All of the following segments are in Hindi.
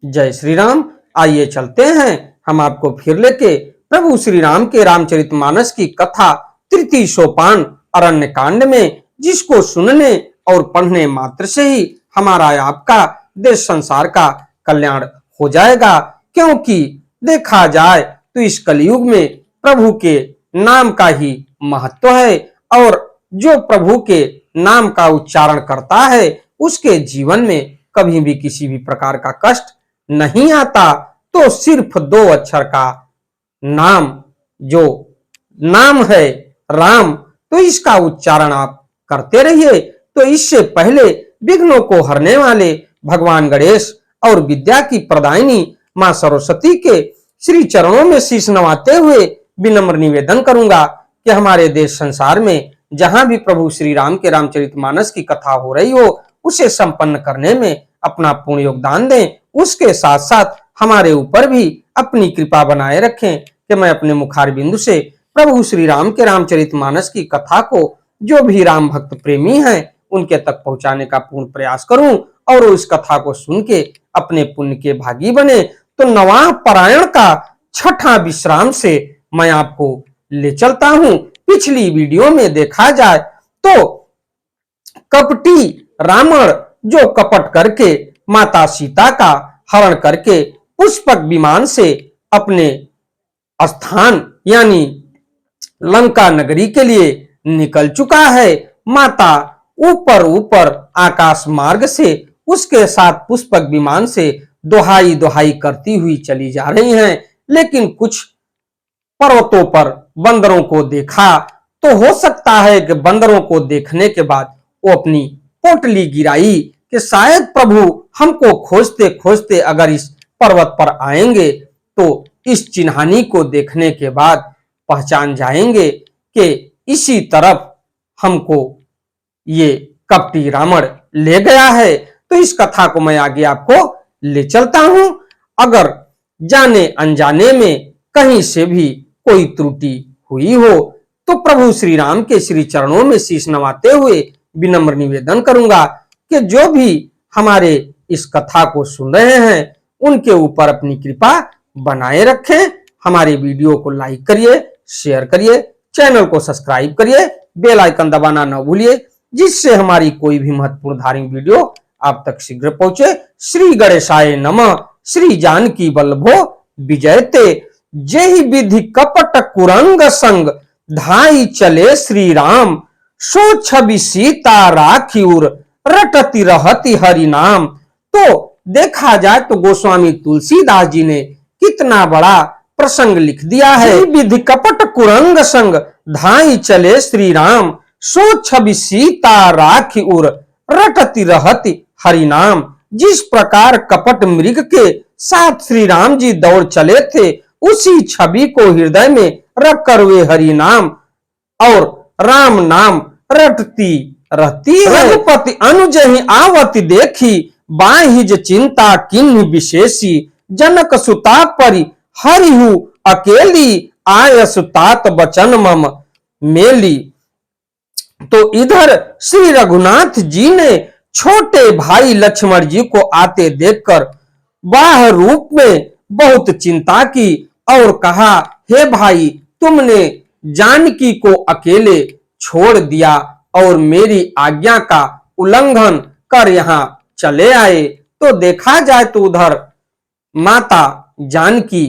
जय श्री राम। आइए चलते हैं हम आपको फिर लेके प्रभु श्री राम के रामचरितमानस की कथा तृतीय सोपान अरण्य कांड में, जिसको सुनने और पढ़ने मात्र से ही हमारा आपका देश संसार का कल्याण हो जाएगा। क्योंकि देखा जाए तो इस कलयुग में प्रभु के नाम का ही महत्व है और जो प्रभु के नाम का उच्चारण करता है उसके जीवन में कभी भी किसी भी प्रकार का कष्ट नहीं आता। तो सिर्फ 2 अक्षर का नाम, जो नाम है राम, तो इसका उच्चारण आप करते रहिए। तो इससे पहले विघ्नों को हरने वाले भगवान गणेश और विद्या की प्रदायिनी मां सरस्वती के श्री चरणों में शीश नवाते हुए विनम्र निवेदन करूंगा कि हमारे देश संसार में जहां भी प्रभु श्री राम के रामचरितमानस की कथा हो रही हो, उसे संपन्न करने में अपना पूर्ण योगदान दें। उसके साथ साथ हमारे ऊपर भी अपनी कृपा बनाए रखें कि मैं अपने मुखार बिंदु से प्रभु श्री राम के रामचरितमानस की कथा को जो भी राम भक्त प्रेमी हैं उनके तक पहुंचाने का पूर्ण प्रयास करूं और उस कथा को सुन के अपने पुण्य के भागी बने। तो नवाह पारायण का छठा विश्राम से मैं आपको ले चलता हूं। पिछली वीडियो में देखा जाए तो कपटी रावण जो कपट करके माता सीता का हरण करके पुष्पक विमान से अपने स्थान यानी लंका नगरी के लिए निकल चुका है। माता ऊपर ऊपर आकाश मार्ग से उसके साथ पुष्पक विमान से दोहाई दोहाई करती हुई चली जा रही हैं। लेकिन कुछ पर्वतों पर बंदरों को देखा, तो हो सकता है कि बंदरों को देखने के बाद वो अपनी पोटली गिराई कि शायद प्रभु हमको खोजते खोजते अगर इस पर्वत पर आएंगे तो इस चिन्हानी को देखने के बाद पहचान जाएंगे कि इसी तरफ हमको ये कपटी रावण ले गया है। तो इस कथा को मैं आगे आपको ले चलता हूं। अगर जाने अनजाने में कहीं से भी कोई त्रुटि हुई हो तो प्रभु श्री राम के श्री चरणों में शीश नवाते हुए विनम्र निवेदन करूंगा कि जो भी हमारे इस कथा को सुन रहे हैं उनके ऊपर अपनी कृपा बनाए रखें। हमारे वीडियो को लाइक करिए, शेयर करिए, चैनल को सब्सक्राइब करिए, बेल आइकन दबाना न भूलिए, जिससे हमारी कोई भी महत्वपूर्ण धार्मिक वीडियो आप तक शीघ्र पहुंचे। श्री गणेशाय नमः। श्री जानकी वल्लभो विजयते। जेहि विधि कपट कुरंग संग धाई चले श्री राम, सो छवि सीता राखिउर रटती रहती हरि नाम। तो देखा जाए तो गोस्वामी तुलसीदास जी ने कितना बड़ा प्रसंग लिख दिया है। विधि कपट कुरंग संग धाई चले श्री राम, सो छवि सीता राखिउर रटती रहती हरि नाम। जिस प्रकार कपट मृग के साथ श्री राम जी दौड़ चले थे, उसी छवि को हृदय में रख कर वे हरि नाम और राम नाम रटती रहती है। रघुपति अनुजहि आवति देखी, बाहिज चिंता किन्हि विशेषी। जनक सुता परि हरिहु अकेली, आय सुतात बचन मम मेली। तो इधर श्री रघुनाथ जी ने छोटे भाई लक्ष्मण जी को आते देखकर बाह्य रूप में बहुत चिंता की और कहा, हे भाई, तुमने जानकी को अकेले छोड़ दिया और मेरी आज्ञा का उल्लंघन कर यहाँ चले आए। तो देखा जाए तो उधर माता जानकी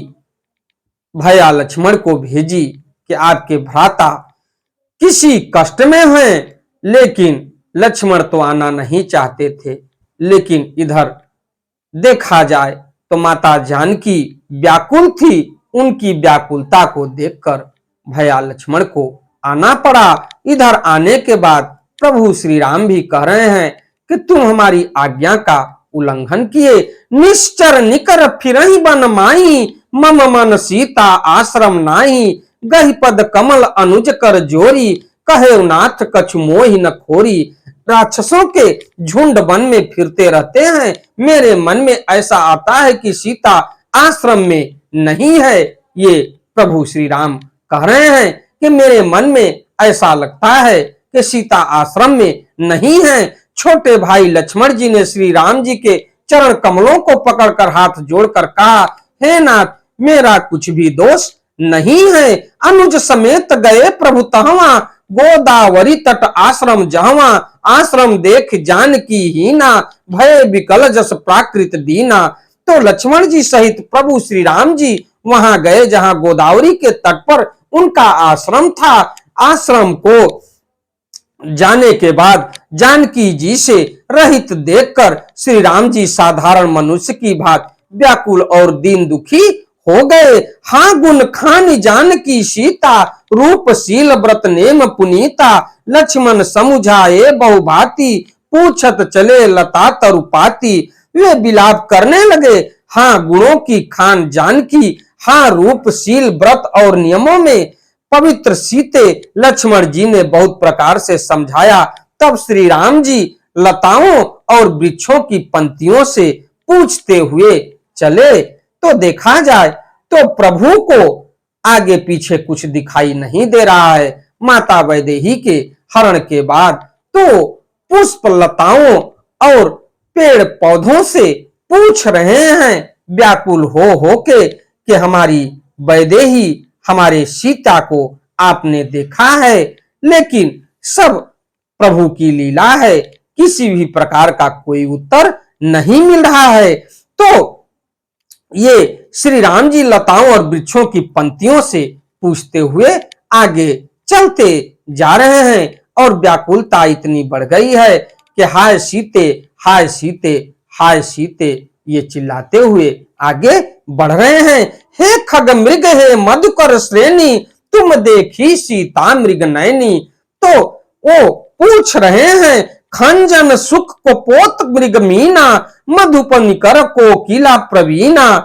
भैया लक्ष्मण को भेजी कि आपके भ्राता किसी कष्ट में हैं, लेकिन लक्ष्मण तो आना नहीं चाहते थे। लेकिन इधर देखा जाए तो माता जानकी व्याकुल थी। उनकी व्याकुलता को देखकर भैया लक्ष्मण को आना पड़ा। इधर आने के बाद प्रभु श्री राम भी कह रहे हैं कि तुम हमारी आज्ञा का उल्लंघन किए। निश्चर निकर फिरहि बन माई, मम मन सीता आश्रम नाई। गहि पद कमल अनुज कर जोरी, कहे नाथ कछु मोहि न खोरी। राक्षसों के झुंड वन में फिरते रहते हैं, मेरे मन में ऐसा आता है कि सीता आश्रम में नहीं है। ये प्रभु श्री राम कह रहे हैं कि मेरे मन में ऐसा लगता है कि सीता आश्रम में नहीं है। छोटे भाई लक्ष्मण जी ने श्री राम जी के चरण कमलों को पकड़कर हाथ जोड़कर कहा, हे नाथ, मेरा कुछ भी दोष नहीं है। अनुज समेत गए प्रभु तहवा, गोदावरी तट आश्रम जहवा, आश्रम देख जानकी हीना, भय विकल जस प्राकृत दीना। तो लक्ष्मण जी सहित प्रभु श्री राम जी वहां गए जहां गोदावरी के तट पर उनका आश्रम था। आश्रम को जाने के बाद जानकी जी से रहित देखकर श्री राम जी साधारण मनुष्य की भांति व्याकुल और दीन दुखी हो गए। हाँ गुण खानी जानकी सीता, रूपशील व्रत नेम पुनीता, लक्ष्मण समुझाए बहुभांति, पूछत चले लता तरुपाती। वे विलाप करने लगे, हाँ गुणों की खान जानकी, हाँ रूपशील व्रत और नियमों में पवित्र सीते। लक्ष्मण जी ने बहुत प्रकार से समझाया। तब श्री राम जी लताओं और वृक्षों की पंक्तियों से पूछते हुए चले। तो देखा जाए तो प्रभु को आगे पीछे कुछ दिखाई नहीं दे रहा है। माता वैदेही के हरण के बाद तो पुष्प लताओं और पेड़ पौधों से पूछ रहे हैं व्याकुल हो के कि हमारी वैदेही, हमारे सीता को आपने देखा है। लेकिन सब प्रभु की लीला है, किसी भी प्रकार का कोई उत्तर नहीं मिल रहा है। तो ये श्री राम जी लताओं और वृक्षों की पंक्तियों से पूछते हुए आगे चलते जा रहे हैं और व्याकुलता इतनी बढ़ गई है कि हाय सीते, हाय सीते, हाय सीते ये चिल्लाते हुए आगे बढ़ रहे हैं। हे खग मृग, हे मधुकर श्रेणी, तुम देखी सीता मृग नयनी। तो वो पूछ रहे हैं, खंजन सुख को पोत मृग मीना, मधुप निकर को किला प्रवीणा।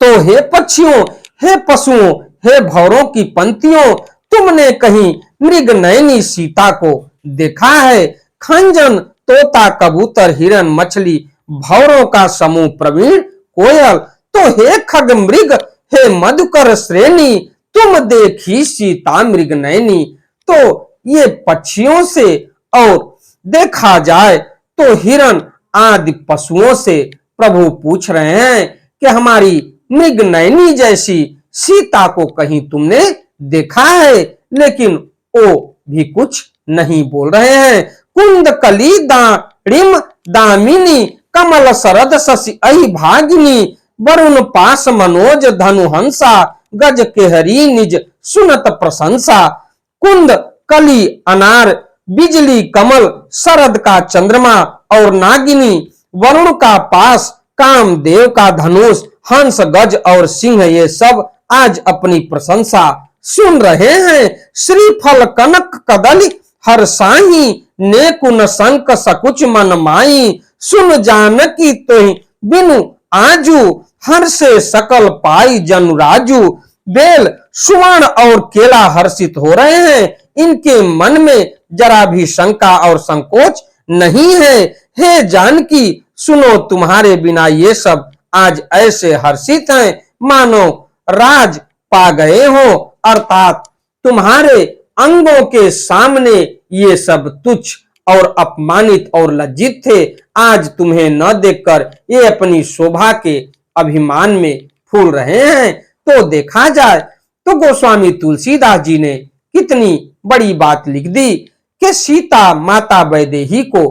तो हे पक्षियों, हे पशुओं, हे भौरों की पंक्तियों, तुमने कहीं मृग नयनी सीता को देखा है? खंजन तोता, कबूतर, हिरन, मछली, भौरों का समूह, प्रवीण कोयल। तो हे खग मृग, हे मधुकर श्रेणी, तुम देखी सीता मृग नयनी। तो ये पक्षियों से और देखा जाए तो हिरन आदि पशुओं से प्रभु पूछ रहे हैं कि हमारी मृग नयनी जैसी सीता को कहीं तुमने देखा है? लेकिन वो भी कुछ नहीं बोल रहे हैं। कुंद कली दारिम दामिनी, कमल शरद शशि अहि भागिनी, वरुण पास मनोज धनु हंसा, गज केहरी निज सुनत प्रशंसा। कुंद कली अनार, बिजली कमल, शरद का चंद्रमा और नागिनी, वरुण का पास, कामदेव का धनुष, हंस, गज और सिंह, ये सब आज अपनी प्रशंसा सुन रहे हैं। श्रीफल कनक कदली हर साही, नेकुन संक सकुच मन माई, सुन जानकी तोहि बिनु आजू, हर से सकल पाई जनु राजू। बेल, सुवर्ण और केला हर्षित हो रहे हैं, इनके मन में जरा भी शंका और संकोच नहीं है। हे जानकी, सुनो, तुम्हारे बिना ये सब आज ऐसे हर्षित हैं मानो राज पा गए हो, अर्थात तुम्हारे अंगों के सामने ये सब तुच्छ और अपमानित और लज्जित थे। आज तुम्हें न देखकर ये अपनी शोभा के अभिमान में फूल रहे हैं। तो देखा जाए तो गोस्वामी तुलसीदास जी ने कितनी बड़ी बात लिख दी कि सीता माता वैदेही को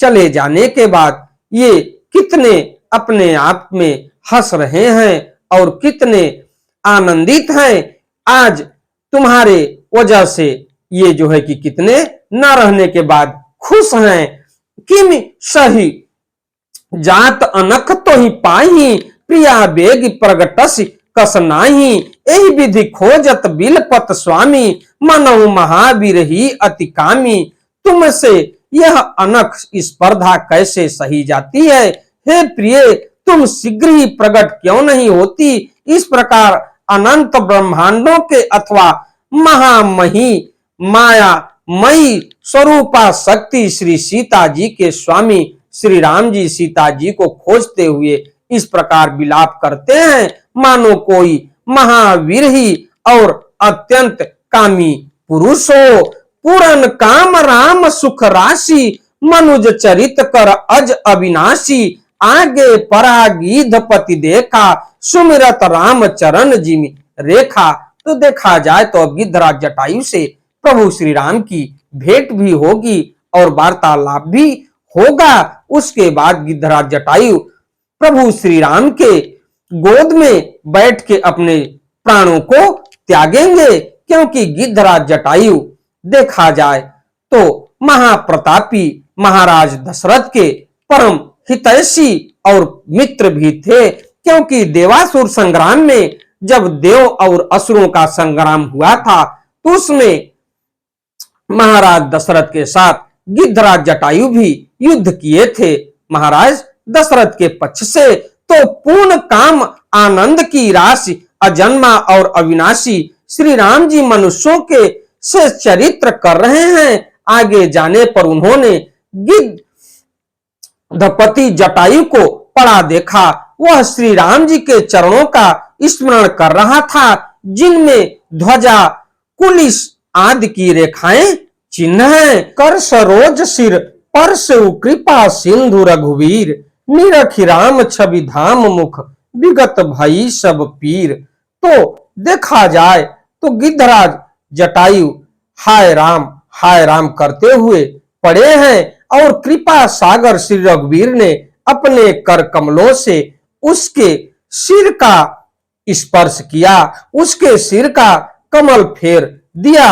चले जाने के बाद ये कितने अपने आप में हंस रहे हैं और कितने आनंदित हैं। आज तुम्हारे वजह से ये जो है कि कितने न रहने के बाद खुश हैं। किम सही जात अनख तो ही पाही, प्रिया बेग प्रगटस कस नाही, एहि विधि खोजत बिलपत स्वामी, मनहु महावीर ही अति कामी। तुमसे यह अनख स्पर्धा कैसे सही जाती है? हे प्रिय, तुम शीघ्र ही प्रकट क्यों नहीं होती? इस प्रकार अनंत ब्रह्मांडों के अथवा महामही माया मई स्वरूपा शक्ति श्री सीता जी के स्वामी श्री राम जी सीता जी को खोजते हुए इस प्रकार विलाप करते हैं मानो कोई महावीर ही और अत्यंत कामी पुरुष हो। पूरन काम राम सुख राशि, मनुज चरित कर अज अविनाशी, आगे परा गीधपति देखा, सुमिरत राम चरण जिमि रेखा। तो देखा जाए तो अब गिद्धराज जटायु से प्रभु श्री राम की भेंट भी होगी और वार्तालाप भी होगा। उसके बाद गिद्धराज जटायु प्रभु श्री राम के गोद में बैठ के अपने प्राणों को त्यागेंगे, क्योंकि गिद्धराज जटायु देखा जाए तो महाप्रतापी महाराज दशरथ के परम हितैषी और मित्र भी थे, क्योंकि देवासुर संग्राम में जब देव और असुरों का संग्राम हुआ था तो उसमें महाराज दशरथ के साथ गिद्धराज जटायु भी युद्ध किए थे। महाराज दशरथ के पक्ष से तो पूर्ण काम आनंद की राशि अजन्मा और अविनाशी श्री राम जी मनुष्यों के से चरित्र कर रहे हैं। आगे जाने पर उन्होंने गिद्धपति जटायु को पड़ा देखा। वह श्री राम जी के चरणों का स्मरण कर रहा था, जिनमें ध्वजा कुलिस आदि की रेखाएं चिन्ह है। कर सरोज सिर पर से कृपा सिंधु रघुवीर, निरखि राम छवि धाम मुख विगत भई सब पीर। तो देखा जाए तो गिद्धराज जटायु हाय राम करते हुए पड़े हैं और कृपा सागर श्री रघुवीर ने अपने कर कमलों से उसके सिर का स्पर्श किया, उसके सिर का कमल फेर दिया।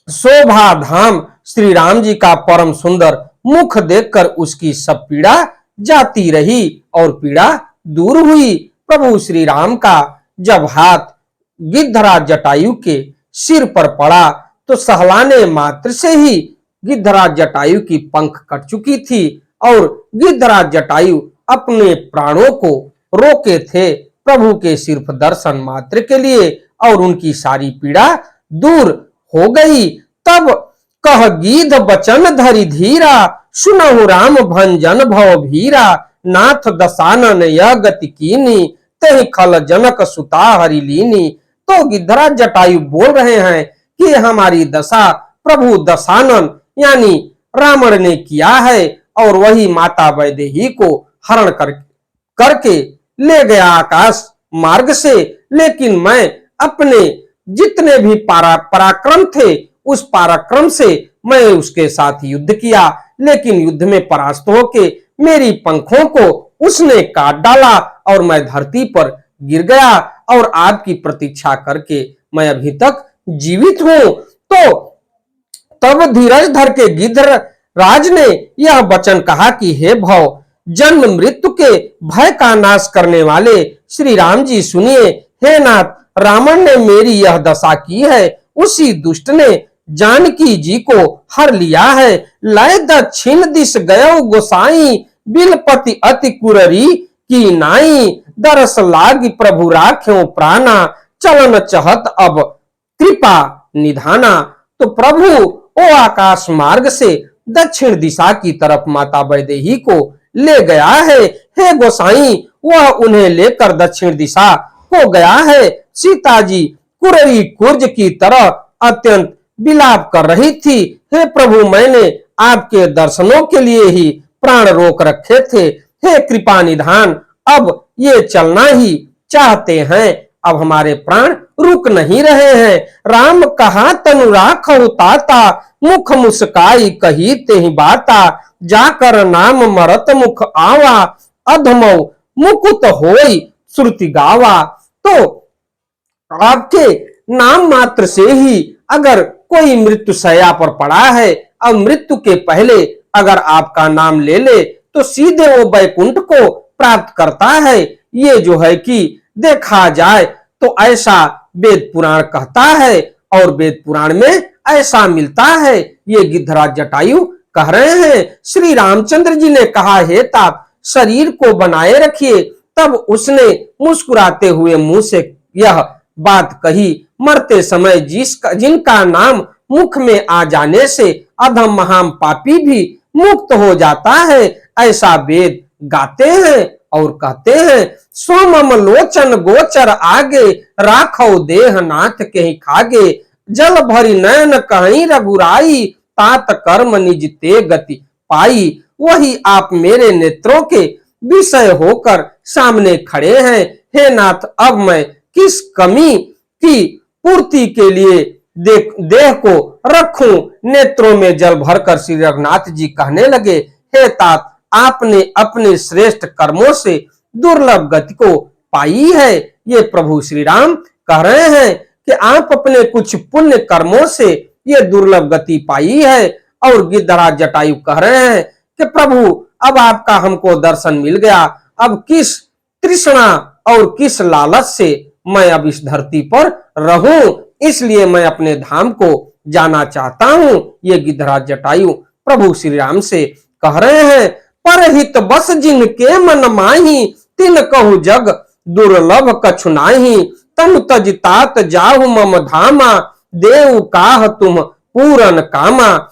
शोभा धाम श्री राम जी का परम सुंदर मुख देखकर उसकी सब पीड़ा जाती रही और पीड़ा दूर हुई। प्रभु श्री राम का जब हाथ गिद्धराज जटायु के सिर पर पड़ा तो सहलाने मात्र से ही गिद्धराज जटायु की पंख कट चुकी थी और गिद्धराज जटायु अपने प्राणों को रोके थे प्रभु के सिर्फ दर्शन मात्र के लिए, और उनकी सारी पीड़ा दूर हो गई। तब कह गीध बचन धरि धीरा, सुनहु राम भंजन भव भीरा, नाथ दसानन यह गति कीनी, तेहि खल जनक सुता हरि लीनी। तो गिद्धराज जटायु बोल रहे हैं कि हमारी दशा प्रभु दशानन यानी रावण ने किया है और वही माता वैदेही को हरण करके ले गया आकाश मार्ग से, लेकिन मैं अपने जितने भी पराक्रम थे उस पराक्रम से मैं उसके साथ युद्ध किया, लेकिन युद्ध में परास्त होके मेरी पंखों को उसने काट डाला और मैं धरती पर गिर गया और आपकी प्रतीक्षा करके मैं अभी तक जीवित हूं। तो तब धीरज धर के गिद्धराज ने यह वचन कहा कि हे भव जन्म मृत्यु के भय का नाश करने वाले श्री राम जी सुनिए। हे नाथ, रावण ने मेरी यह दशा की है, उसी दुष्ट ने जानकी जी को हर लिया है। लय दक्षिण दिश गयो गोसाई, बिलपति अति कुररी की नाई, दरस लागी प्रभु राख्यो प्राणा, चलन चहत अब कृपा निधाना। तो प्रभु ओ आकाश मार्ग से दक्षिण दिशा की तरफ माता वैदेही को ले गया है। हे गोसाई, वह उन्हें लेकर दक्षिण दिशा को गया है। सीता जी कुररी कुर्ज की तरह अत्यंत विलाप कर रही थी। हे प्रभु, मैंने आपके दर्शनों के लिए ही प्राण रोक रखे थे। हे कृपा निधान, अब ये चलना ही चाहते हैं, अब हमारे प्राण रुक नहीं रहे हैं। राम कहा तनु राखहु ताता, मुख मुस्काई कही तेहि बाता, जाकर नाम मरत मुख आवा, अधमौ मुकुत होई श्रुति गावा। तो आपके नाम मात्र से ही अगर कोई मृत्यु शैया पर पड़ा है और मृत्यु के पहले अगर आपका नाम ले ले तो सीधे वो वैकुंठ को प्राप्त करता है। ये जो है कि देखा जाए तो ऐसा वेद पुराण कहता है और वेद पुराण में ऐसा मिलता है। ये गिद्धराज जटायु कह रहे हैं। श्री रामचंद्र जी ने कहा, हे तात, शरीर को बनाए रखिए। तब उसने मुस्कुराते हुए मुंह से यह बात कही, मरते समय जिनका नाम मुख में आ जाने से अधम महान पापी भी मुक्त हो जाता है, ऐसा वेद गाते हैं और कहते हैं। सोमम लोचन गोचर आगे, राखो देह नाथ के ही खागे, जल भरी नयन कहीं रघुराई, तात कर्म निज ते गति पाई। वही आप मेरे नेत्रों के विषय होकर सामने खड़े हैं। हे नाथ, अब मैं किस कमी की पूर्ति के लिए देह को रखूं? नेत्रों में जल भरकर श्री रघुनाथ जी कहने लगे, हे तात, आपने अपने श्रेष्ठ कर्मों से दुर्लभ गति को पाई है। ये प्रभु श्री राम कह रहे हैं कि आप अपने कुछ पुण्य कर्मों से ये दुर्लभ गति पाई है। और गिद्धराज जटायु कह रहे हैं कि प्रभु, अब आपका हमको दर्शन मिल गया, अब किस तृष्णा और किस लालच से मैं अब इस धरती पर रहूं, इसलिए मैं अपने धाम को जाना चाहता हूं। ये गिद्धराज जटायु प्रभु श्री राम से कह रहे हैं। परहित बस जिनके मन माही, तिन कहु जग दुर्लभ कछु नाही। तनु तज तात जाहु मम धामा, देव काह तुम पूरन कामा।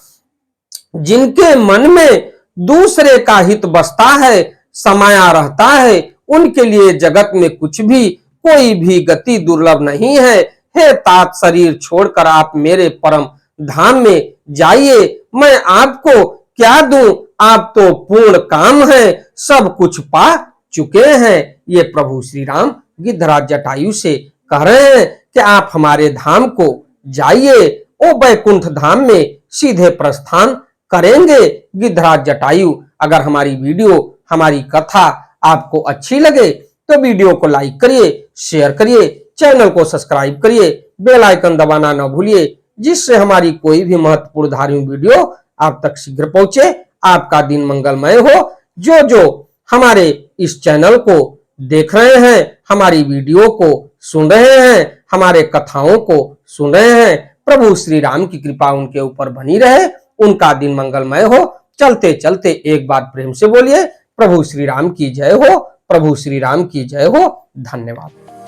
जिनके मन में दूसरे का हित बसता है, समाया रहता है, उनके लिए जगत में कुछ भी कोई भी गति दुर्लभ नहीं है। हे तात, शरीर छोड़कर आप मेरे परम धाम में जाइए। मैं आपको क्या दूं? आप तो पूर्ण काम है, सब कुछ पा चुके हैं। ये प्रभु श्री राम गिद्धराज जटायु से कह रहे हैं कि आप हमारे धाम को जाइए। ओ बैकुंठ धाम में सीधे प्रस्थान करेंगे। गिद्धराज जटायु, अगर हमारी वीडियो, हमारी कथा आपको अच्छी लगे तो वीडियो को लाइक करिए, शेयर करिए, चैनल को सब्सक्राइब करिए, बेल आइकन दबाना न भूलिए, जिससे हमारी कोई भी महत्वपूर्ण धार्मिक वीडियो आप तक शीघ्र पहुंचे। आपका दिन मंगलमय हो। जो जो हमारे इस चैनल को देख रहे हैं, हमारी वीडियो को सुन रहे हैं, हमारे कथाओं को सुन रहे हैं, प्रभु श्री राम की कृपा उनके ऊपर बनी रहे, उनका दिन मंगलमय हो। चलते चलते एक बार प्रेम से बोलिए, प्रभु श्री राम की जय हो, प्रभु श्री राम की जय हो। धन्यवाद।